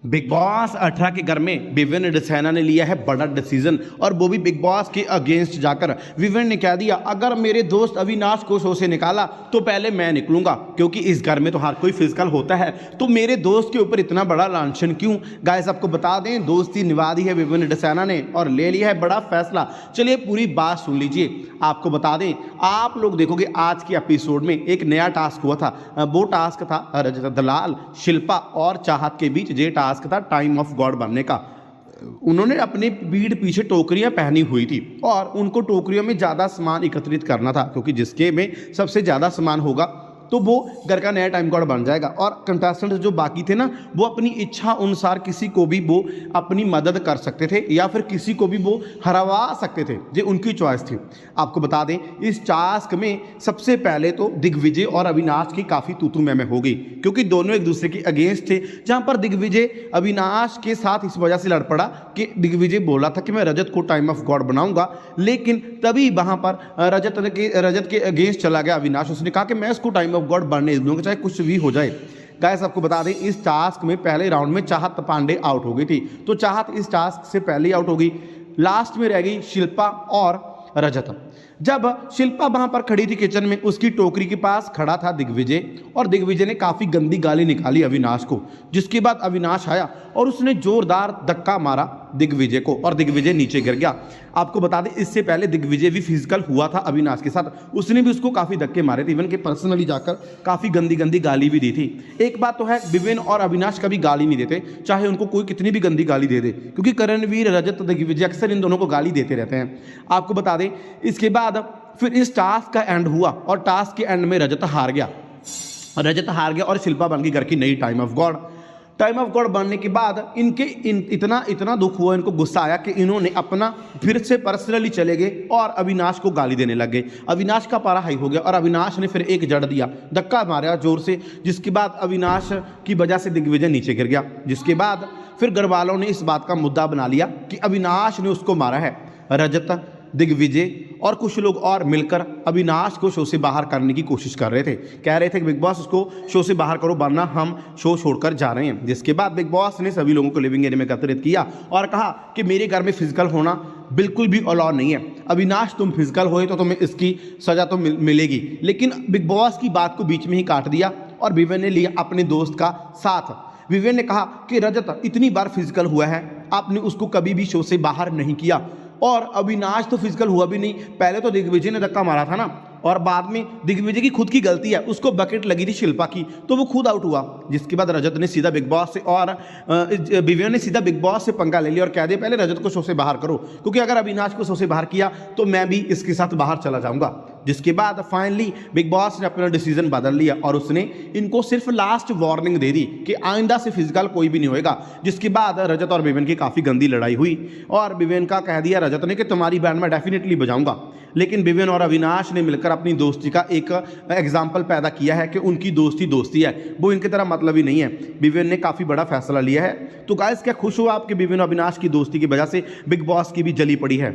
Big boss 18 के घर में विवेन डसेना ने लिया है बड़ा डिसीजन, और वो भी बिग बॉस के अगेंस्ट जाकर। विवेन ने कह दिया, अगर मेरे दोस्त अविनाश को शो से निकाला तो पहले मैं निकलूंगा, क्योंकि इस घर में तो हर कोई फिजिकल होता है, तो मेरे दोस्त के ऊपर इतना बड़ा लांछन क्यों। गाइस आपको बता दें, दोस्ती निभा दी है विवेन डसेना ने और ले लिया है बड़ा फैसला। चलिए पूरी बात सुन लीजिए। आपको बता दें, आप लोग देखोगे आज के एपिसोड में एक नया टास्क हुआ था। वो टास्क था रजत दलाल, शिल्पा और चाहत के बीच ये टास्क था टाइम ऑफ गॉड बनने का। उन्होंने अपने पीठ पीछे टोकरियां पहनी हुई थी और उनको टोकरियों में ज़्यादा सामान एकत्रित करना था, क्योंकि जिसके में सबसे ज़्यादा सामान होगा तो वो घर का नया टाइम गॉड बन जाएगा। और कंटेस्टेंट जो बाकी थे ना, वो अपनी इच्छा अनुसार किसी को भी वो अपनी मदद कर सकते थे या फिर किसी को भी वो हरवा सकते थे, ये उनकी चॉइस थी। आपको बता दें, इस टास्क में सबसे पहले तो दिग्विजय और अविनाश की काफ़ी तू मैं हो गई, क्योंकि दोनों एक दूसरे के अगेंस्ट थे। जहाँ पर दिग्विजय अविनाश के साथ इस वजह से लड़ पड़ा कि दिग्विजय बोला था कि मैं रजत को टाइम ऑफ गॉड बनाऊंगा, लेकिन तभी वहाँ पर रजत के अगेंस्ट चला गया अविनाश। उसने कहा कि मैं इसको टाइम गॉड बनने दूंगा चाहे कुछ भी हो जाए। गाइस आपको बता दें, इस टास्क में पहले राउंड में चाहत पांडे आउट हो गई थी, तो चाहत इस टास्क से पहले ही आउट हो गई। लास्ट में रह गई शिल्पा और रजत। जब शिल्पा वहां पर खड़ी थी किचन में, उसकी टोकरी के पास खड़ा था दिग्विजय, और दिग्विजय ने काफ़ी गंदी गाली निकाली अविनाश को, जिसके बाद अविनाश आया और उसने जोरदार धक्का मारा दिग्विजय को और दिग्विजय नीचे गिर गया। आपको बता दें, इससे पहले दिग्विजय भी फिजिकल हुआ था अविनाश के साथ, उसने भी उसको काफ़ी धक्के मारे थे, इवन के पर्सनली जाकर काफ़ी गंदी गंदी गाली भी दी थी। एक बात तो है, विवेन और अविनाश कभी गाली नहीं देते, चाहे उनको कोई कितनी भी गंदी गाली दे दे, क्योंकि करणवीर, रजत, दिग्विजय अक्सर इन दोनों को गाली देते रहते हैं। आपको बता दें, इसके बाद फिर इस टास्क का एंड हुआ और टास्क के एंड में रजत हार गया और शिल्पा बन गई घर की नई time of God. Time of God बनने के बाद इतना दुख हुआ, इनको गुस्सा आया कि इन्होंने अपना फिर से पर्सनली चले गए और अविनाश को गाली देने लग गए। अविनाश का पारा हाई हो गया और अविनाश ने फिर एक जड़ दिया, धक्का मारा जोर से, जिसके बाद अविनाश की वजह से दिग्विजय नीचे गिर गया। जिसके बाद फिर घर वालों ने इस बात का मुद्दा बना लिया कि अविनाश ने उसको मारा है। रजत, दिग्विजय और कुछ लोग और मिलकर अविनाश को शो से बाहर करने की कोशिश कर रहे थे। कह रहे थे कि बिग बॉस उसको शो से बाहर करो, वरना हम शो छोड़कर जा रहे हैं। जिसके बाद बिग बॉस ने सभी लोगों को लिविंग एरिया में एकत्रित किया और कहा कि मेरे घर में फिजिकल होना बिल्कुल भी अलाउ नहीं है। अविनाश, तुम फिजिकल हुए तो तुम्हें इसकी सजा तो मिलेगी। लेकिन बिग बॉस की बात को बीच में ही काट दिया और विवेन ने लिया अपने दोस्त का साथ। विवेन ने कहा कि रजत इतनी बार फिजिकल हुआ है, आपने उसको कभी भी शो से बाहर नहीं किया, और अविनाश तो फिजिकल हुआ भी नहीं। पहले तो दिग्विजय ने धक्का मारा था ना, और बाद में दिग्विजय की खुद की गलती है, उसको बकेट लगी थी शिल्पा की, तो वो खुद आउट हुआ। जिसके बाद रजत ने सीधा बिग बॉस से और विवेन ने सीधा बिग बॉस से पंगा ले लिया और कह दिया पहले रजत को शो से बाहर करो, क्योंकि अगर अविनाश को शो से बाहर किया तो मैं भी इसके साथ बाहर चला जाऊंगा। जिसके बाद फाइनली बिग बॉस ने अपना डिसीजन बदल लिया और उसने इनको सिर्फ लास्ट वार्निंग दे दी कि आइंदा से फिजिकल कोई भी नहीं होएगा। जिसके बाद रजत और विवेन की काफ़ी गंदी लड़ाई हुई और विवेन का कह दिया रजत ने कि तुम्हारी बैंड में डेफिनेटली बजाऊंगा। लेकिन विवेन और अविनाश ने मिलकर अपनी दोस्ती का एक एग्जाम्पल पैदा किया है कि उनकी दोस्ती है, वो इनकी तरह मतलब ही नहीं है। विवेन ने काफ़ी बड़ा फैसला लिया है। तो गाइस, क्या खुश हो आप कि विवेन और अविनाश की दोस्ती की वजह से बिग बॉस की भी जली पड़ी है?